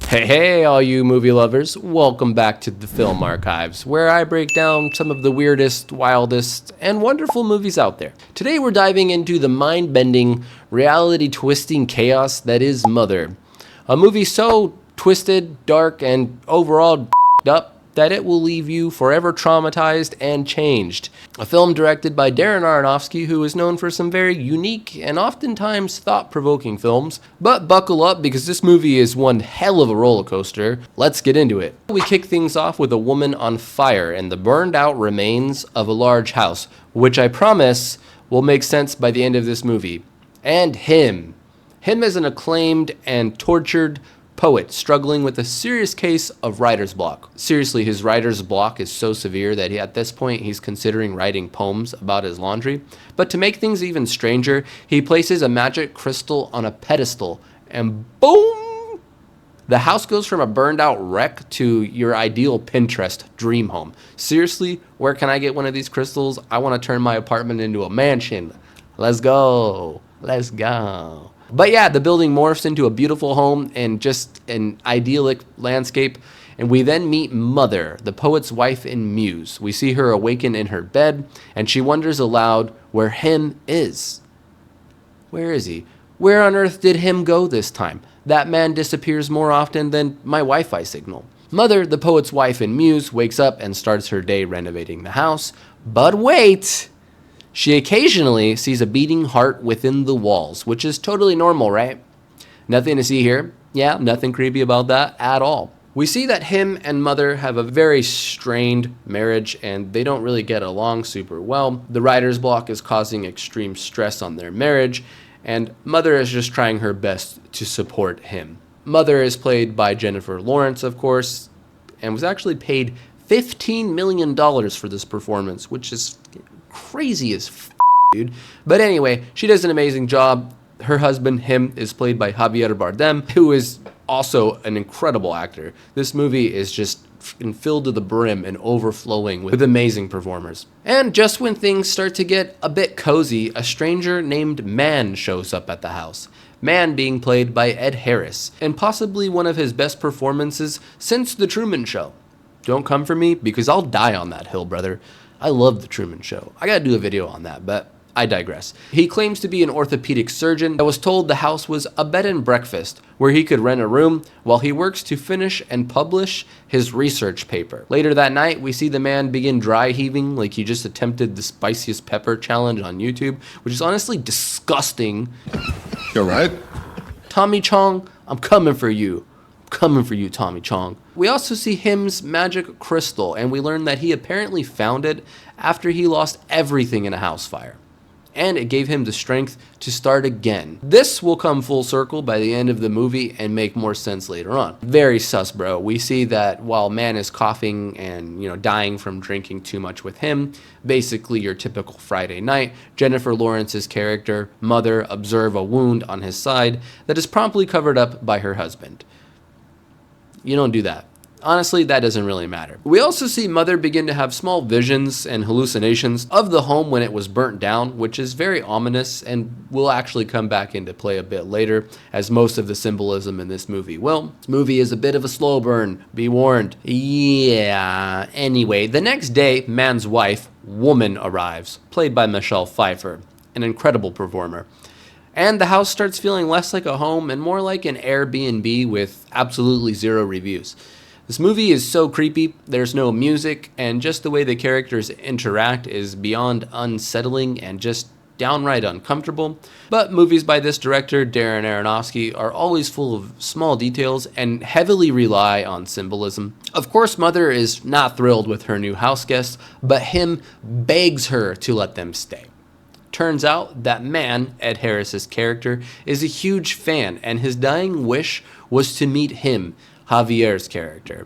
Hey, all you movie lovers, welcome back to the Film Archives, where I break down some of the weirdest, wildest, and wonderful movies out there. Today we're diving into the mind-bending, reality-twisting chaos that is Mother. A movie so twisted, dark, and overall up that it will leave you forever traumatized and changed. A film directed by Darren Aronofsky, who is known for some very unique and oftentimes thought-provoking films. But buckle up, because this movie is one hell of a roller coaster. Let's get into it. We kick things off with a woman on fire and the burned out remains of a large house, which I promise will make sense by the end of this movie. And him as an acclaimed and tortured poet struggling with a serious case of writer's block. Seriously, his writer's block is so severe that at this point he's considering writing poems about his laundry. But to make things even stranger, he places a magic crystal on a pedestal and boom! The house goes from a burned out wreck to your ideal Pinterest dream home. Seriously, where can I get one of these crystals? I want to turn my apartment into a mansion. Let's go. Let's go. But yeah, the building morphs into a beautiful home and just an idyllic landscape. And we then meet Mother, the poet's wife and muse. We see her awaken in her bed, and she wonders aloud where him is. Where is he? Where on earth did him go this time? That man disappears more often than my Wi-Fi signal. Mother, the poet's wife and muse, wakes up and starts her day renovating the house. But wait! She occasionally sees a beating heart within the walls, which is totally normal, right? Nothing to see here. Yeah, nothing creepy about that at all. We see that him and Mother have a very strained marriage and they don't really get along super well. The writer's block is causing extreme stress on their marriage, and Mother is just trying her best to support him. Mother is played by Jennifer Lawrence, of course, and was actually paid $15 million for this performance, which is crazy as dude. But anyway, she does an amazing job. Her husband, him, is played by Javier Bardem, who is also an incredible actor. This movie is just filled to the brim and overflowing with amazing performers. And just when things start to get a bit cozy, a stranger named Man shows up at the house. Man being played by Ed Harris, and possibly one of his best performances since The Truman Show. Don't come for me, because I'll die on that hill, brother. I love The Truman Show. I gotta do a video on that, but I digress. He claims to be an orthopedic surgeon that was told the house was a bed and breakfast where he could rent a room while he works to finish and publish his research paper. Later that night, we see the man begin dry heaving like he just attempted the spiciest pepper challenge on YouTube, which is honestly disgusting. You alright? Tommy Chong, I'm coming for you. Coming for you, Tommy Chong. We also see him's magic crystal, and we learn that he apparently found it after he lost everything in a house fire. And it gave him the strength to start again. This will come full circle by the end of the movie and make more sense later on. Very sus, bro. We see that while Man is coughing and, dying from drinking too much with him, basically your typical Friday night, Jennifer Lawrence's character, Mother, observe a wound on his side that is promptly covered up by her husband. You don't do that. Honestly, that doesn't really matter. We also see Mother begin to have small visions and hallucinations of the home when it was burnt down, which is very ominous and will actually come back into play a bit later, as most of the symbolism in this movie will. This movie is a bit of a slow burn, be warned. Yeah, anyway, the next day, Man's wife, Woman, arrives, played by Michelle Pfeiffer, an incredible performer. And the house starts feeling less like a home and more like an Airbnb with absolutely zero reviews. This movie is so creepy, there's no music, and just the way the characters interact is beyond unsettling and just downright uncomfortable. But movies by this director, Darren Aronofsky, are always full of small details and heavily rely on symbolism. Of course, Mother is not thrilled with her new house guests, but him begs her to let them stay. Turns out that Man, Ed Harris's character, is a huge fan, and his dying wish was to meet him, Javier's character.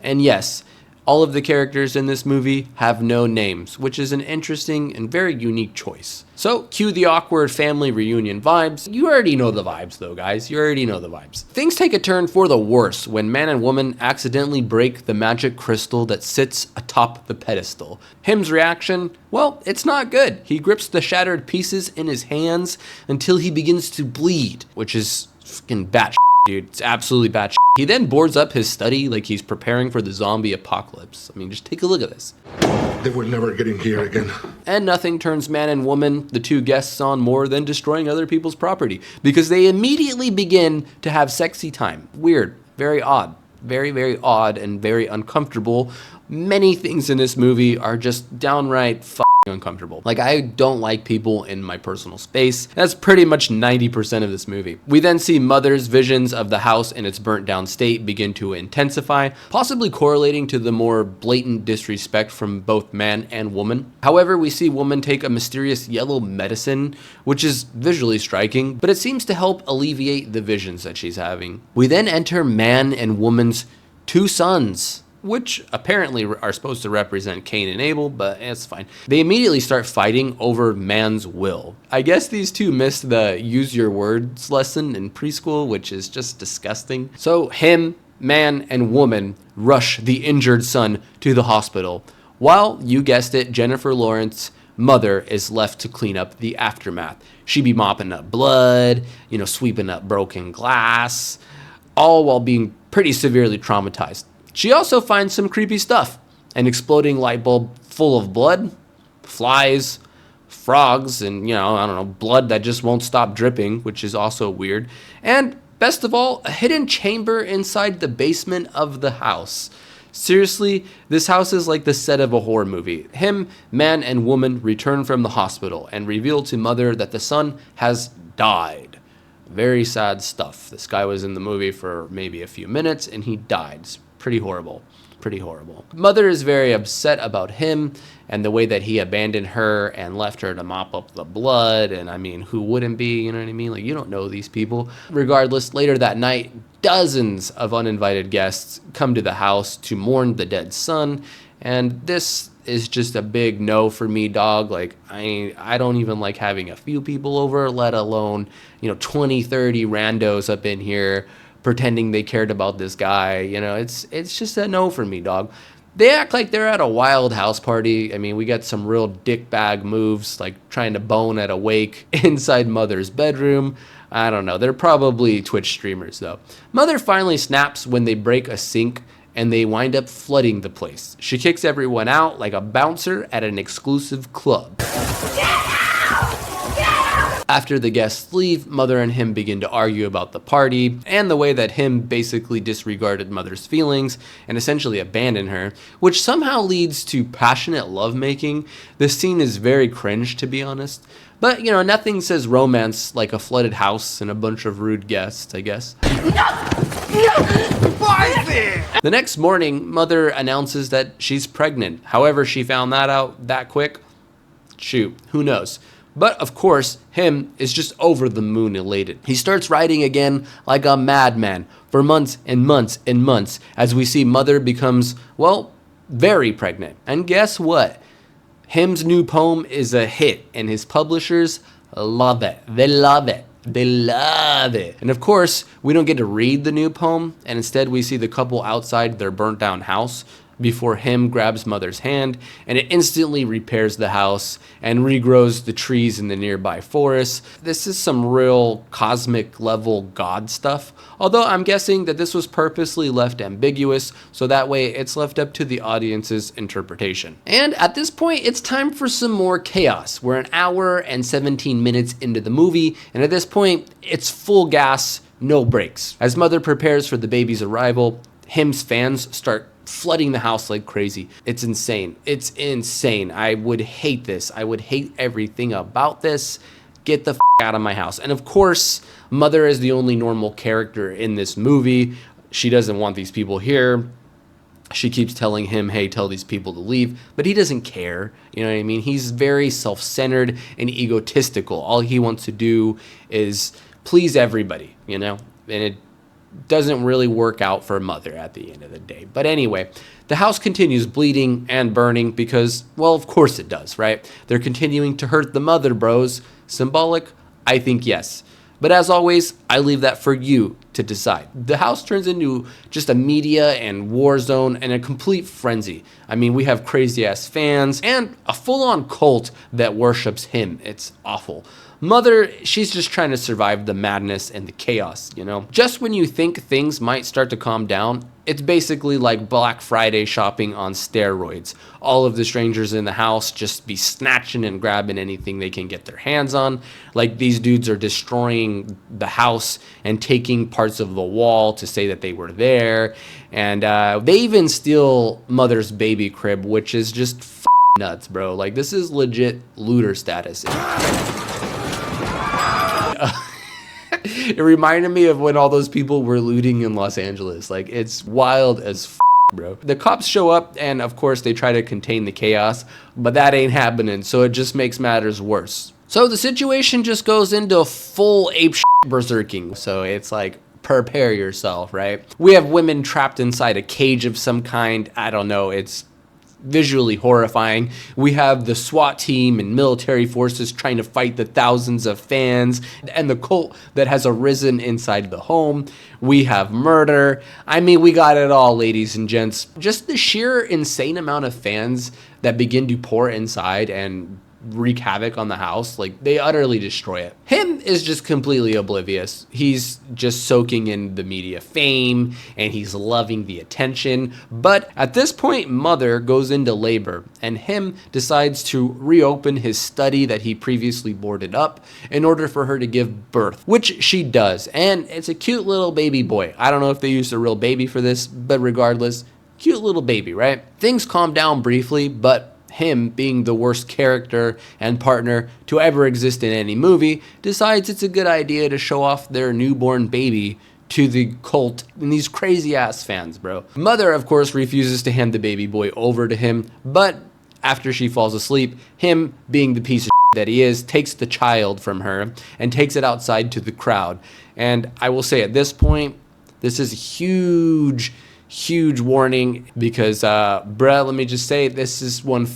And yes, all of the characters in this movie have no names, which is an interesting and very unique choice. So, cue the awkward family reunion vibes. You already know the vibes though, guys. You already know the vibes. Things take a turn for the worse when Man and Woman accidentally break the magic crystal that sits atop the pedestal. Him's reaction? Well, it's not good. He grips the shattered pieces in his hands until he begins to bleed, which is fucking batshit dude. It's absolutely batshit. He then boards up his study like he's preparing for the zombie apocalypse. I mean, just take a look at this. They were never getting here again. And nothing turns man and woman, the two guests, on more than destroying other people's property, because they immediately begin to have sexy time. Weird, very odd, very, very odd and very uncomfortable. Many things in this movie are just downright uncomfortable. Like, I don't like people in my personal space. That's pretty much 90% of this movie. We then see Mother's visions of the house in its burnt down state begin to intensify, possibly correlating to the more blatant disrespect from both man and woman. However, we see woman take a mysterious yellow medicine, which is visually striking, but it seems to help alleviate the visions that she's having. We then enter man and woman's two sons, which apparently are supposed to represent Cain and Abel, but it's fine. They immediately start fighting over man's will. I guess these two missed the use your words lesson in preschool, which is just disgusting. So him, man, and woman rush the injured son to the hospital, while, you guessed it, Jennifer Lawrence's mother is left to clean up the aftermath. She be mopping up blood, sweeping up broken glass, all while being pretty severely traumatized. She also finds some creepy stuff. An exploding light bulb full of blood, flies, frogs, and, blood that just won't stop dripping, which is also weird. And best of all, a hidden chamber inside the basement of the house. Seriously, this house is like the set of a horror movie. Him, man, and woman return from the hospital and reveal to mother that the son has died. Very sad stuff. This guy was in the movie for maybe a few minutes and he died. It's pretty horrible. Pretty horrible. Mother is very upset about him and the way that he abandoned her and left her to mop up the blood. And I mean, who wouldn't be? You know what I mean? Like, you don't know these people. Regardless, later that night, dozens of uninvited guests come to the house to mourn the dead son. And this is just a big no for me, dog. Like, I don't even like having a few people over, let alone, 20, 30 randos up in here pretending they cared about this guy. It's just a no for me, dog. They act like they're at a wild house party. I mean, we got some real dickbag moves, like trying to bone at a wake inside Mother's bedroom. I don't know. They're probably Twitch streamers, though. Mother finally snaps when they break a sink and they wind up flooding the place. She kicks everyone out like a bouncer at an exclusive club. After the guests leave, Mother and him begin to argue about the party and the way that him basically disregarded Mother's feelings and essentially abandoned her, which somehow leads to passionate lovemaking. This scene is very cringe, to be honest. But, nothing says romance like a flooded house and a bunch of rude guests, I guess. The next morning, Mother announces that she's pregnant. However she found that out that quick, shoot, who knows? But of course, him is just over the moon elated. He starts writing again like a madman for months and months and months as we see Mother becomes, very pregnant. And guess what? Him's new poem is a hit and his publishers love it. They love it. They love it. And of course, we don't get to read the new poem, and instead we see the couple outside their burnt down house before him grabs Mother's hand, and it instantly repairs the house and regrows the trees in the nearby forest. This is some real cosmic level God stuff, although I'm guessing that this was purposely left ambiguous, so that way it's left up to the audience's interpretation. And at this point, it's time for some more chaos. We're an hour and 17 minutes into the movie, and at this point, it's full gas, no brakes. As Mother prepares for the baby's arrival, him's fans start flooding the house like crazy. It's insane. It's insane. I would hate this. I would hate everything about this. Get the out of my house. And of course, Mother is the only normal character in this movie. She doesn't want these people here. She keeps telling him, hey, tell these people to leave, but he doesn't care. You know what I mean? He's very self-centered and egotistical. All he wants to do is please everybody, and it doesn't really work out for Mother at the end of the day. But anyway, the house continues bleeding and burning because, of course it does, right? They're continuing to hurt the Mother bros. Symbolic? I think yes. But as always, I leave that for you to decide. The house turns into just a media and war zone and a complete frenzy. I mean, we have crazy ass fans and a full-on cult that worships him. It's awful. Mother, she's just trying to survive the madness and the chaos, you know? Just when you think things might start to calm down, it's basically like Black Friday shopping on steroids. All of the strangers in the house just be snatching and grabbing anything they can get their hands on. Like these dudes are destroying the house and taking parts of the wall to say that they were there. And they even steal Mother's baby crib, which is just nuts, bro. Like this is legit looter status. It reminded me of when all those people were looting in Los Angeles. Like, it's wild as bro. The cops show up and, of course, they try to contain the chaos, but that ain't happening, so it just makes matters worse. So the situation just goes into full ape berserking. So it's like, prepare yourself, right? We have women trapped inside a cage of some kind. I don't know. It's visually horrifying. We have the SWAT team and military forces trying to fight the thousands of fans and the cult that has arisen inside the home. We have murder. I mean, we got it all, ladies and gents. Just the sheer insane amount of fans that begin to pour inside and wreak havoc on the house. Like, they utterly destroy it. Him is just completely oblivious. He's just soaking in the media fame and he's loving the attention. But at this point, Mother goes into labor and him decides to reopen his study that he previously boarded up in order for her to give birth, which she does. And it's a cute little baby boy. I don't know if they used a real baby for this, but regardless, cute little baby, right? Things calm down briefly, but him, being the worst character and partner to ever exist in any movie, decides it's a good idea to show off their newborn baby to the cult and these crazy ass fans, bro. Mother, of course, refuses to hand the baby boy over to him, but after she falls asleep, him, being the piece of that he is, takes the child from her and takes it outside to the crowd. And I will say at this point, this is a huge warning because, bruh, let me just say, this is one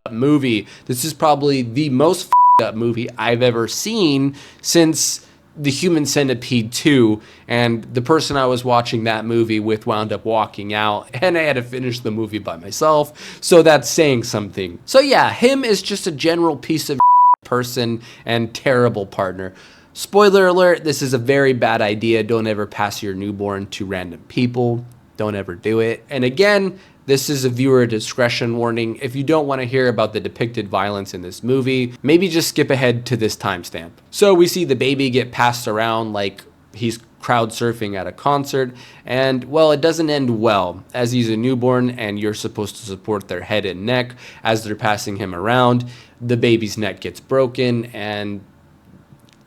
up movie. This is probably the most up movie I've ever seen since The Human Centipede 2, and the person I was watching that movie with wound up walking out, and I had to finish the movie by myself, so that's saying something. So yeah, him is just a general piece of person and terrible partner. Spoiler alert, this is a very bad idea. Don't ever pass your newborn to random people. Don't ever do it. And again, this is a viewer discretion warning. If you don't want to hear about the depicted violence in this movie, maybe just skip ahead to this timestamp. So we see the baby get passed around like he's crowd surfing at a concert, and well, it doesn't end well, as he's a newborn and you're supposed to support their head and neck as they're passing him around. The baby's neck gets broken and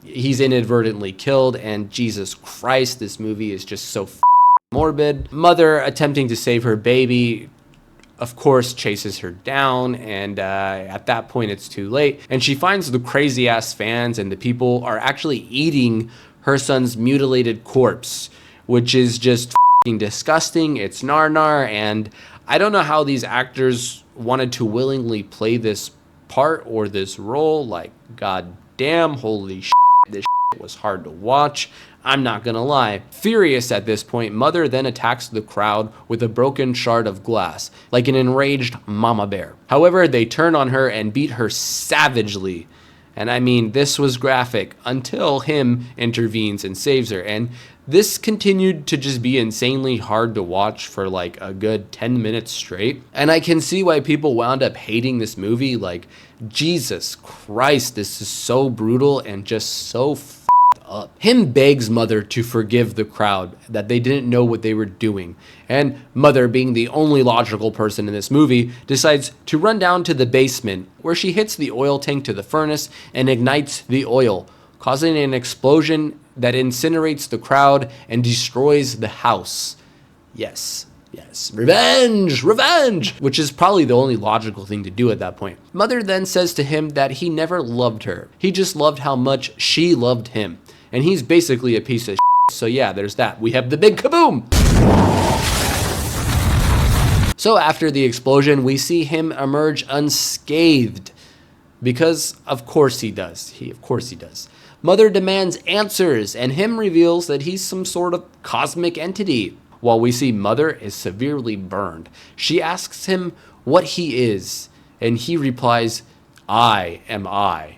he's inadvertently killed, and Jesus Christ, this movie is just so morbid. Mother, attempting to save her baby, of course, chases her down, and at that point it's too late, and she finds the crazy ass fans, and the people are actually eating her son's mutilated corpse, which is just disgusting. It's nar, and I don't know how these actors wanted to willingly play this part or this role. Like, god damn, holy shit, this shit was hard to watch. I'm not gonna lie. Furious at this point, Mother then attacks the crowd with a broken shard of glass, like an enraged mama bear. However, they turn on her and beat her savagely. And I mean, this was graphic until him intervenes and saves her. And this continued to just be insanely hard to watch for like a good 10 minutes straight. And I can see why people wound up hating this movie. Like, Jesus Christ, this is so brutal and just so up. Him begs Mother to forgive the crowd, that they didn't know what they were doing. And Mother, being the only logical person in this movie, decides to run down to the basement, where she hits the oil tank to the furnace and ignites the oil, causing an explosion that incinerates the crowd and destroys the house. Yes, revenge, which is probably the only logical thing to do at that point. Mother then says to him that he never loved her. He just loved how much she loved him. And he's basically a piece of shit. So yeah, there's that. We have the big kaboom! So after the explosion, we see him emerge unscathed. Because of course he does. Of course he does. Mother demands answers, and him reveals that he's some sort of cosmic entity. While we see Mother is severely burned. She asks him what he is, and he replies, I am I.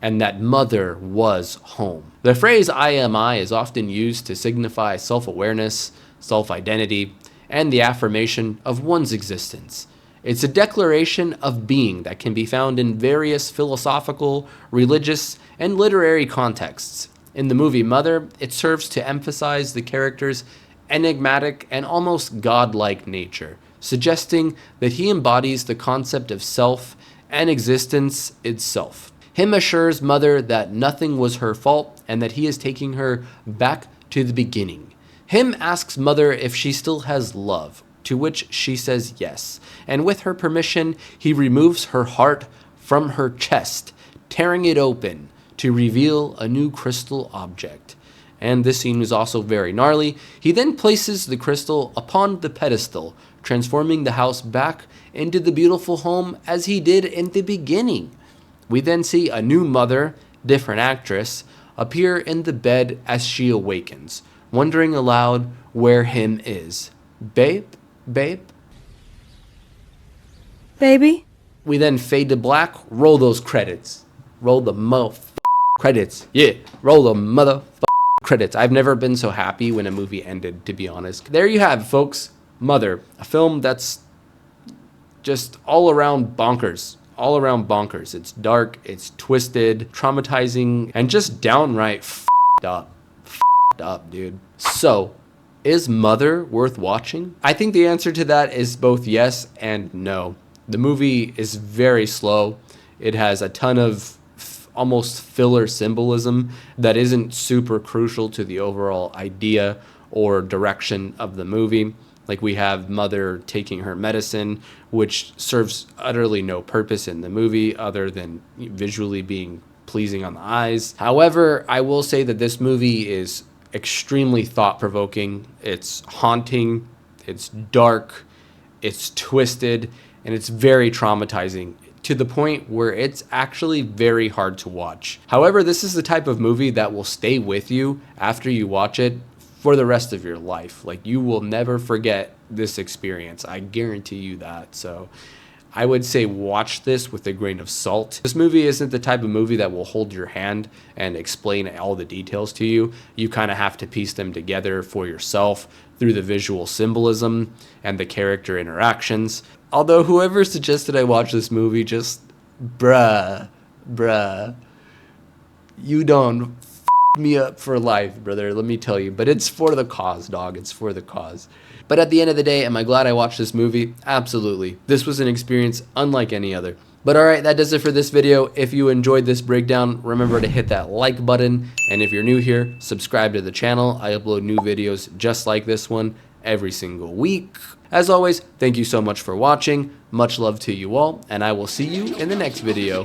and that mother was home. The phrase I am I is often used to signify self-awareness, self-identity, and the affirmation of one's existence. It's a declaration of being that can be found in various philosophical, religious, and literary contexts. In the movie Mother, it serves to emphasize the character's enigmatic and almost godlike nature, suggesting that he embodies the concept of self and existence itself. Him assures Mother that nothing was her fault and that he is taking her back to the beginning. Him asks Mother if she still has love, to which she says yes, and with her permission, he removes her heart from her chest, tearing it open to reveal a new crystal object. And this scene is also very gnarly. He then places the crystal upon the pedestal, transforming the house back into the beautiful home as he did in the beginning. We then see a new mother, different actress, appear in the bed as she awakens, wondering aloud where him is. Babe? Babe? Baby? We then fade to black, roll those credits. Roll the credits. Yeah, roll the credits. I've never been so happy when a movie ended, to be honest. There you have it, folks. Mother, a film that's just all around bonkers. All around bonkers. It's dark, it's twisted, traumatizing, and just downright up. Up, dude. So, is Mother worth watching? I think the answer to that is both yes and no. The movie is very slow. It has a ton of almost filler symbolism that isn't super crucial to the overall idea or direction of the movie. Like we have Mother taking her medicine, which serves utterly no purpose in the movie other than visually being pleasing on the eyes. However, I will say that this movie is extremely thought-provoking. It's haunting, it's dark, it's twisted, and it's very traumatizing to the point where it's actually very hard to watch. However, this is the type of movie that will stay with you after you watch it for the rest of your life. Like, you will never forget this experience. I guarantee you that. So I would say watch this with a grain of salt. This movie isn't the type of movie that will hold your hand and explain all the details to you. You kind of have to piece them together for yourself through the visual symbolism and the character interactions. Although whoever suggested I watch this movie, just bruh, you don't me up for life, brother, let me tell you. But it's for the cause, dog. It's for the cause. But at the end of the day, am I glad I watched this movie? Absolutely. This was an experience unlike any other. But alright, that does it for this video. If you enjoyed this breakdown, remember to hit that like button. And if you're new here, subscribe to the channel. I upload new videos just like this one every single week. As always, thank you so much for watching. Much love to you all, and I will see you in the next video.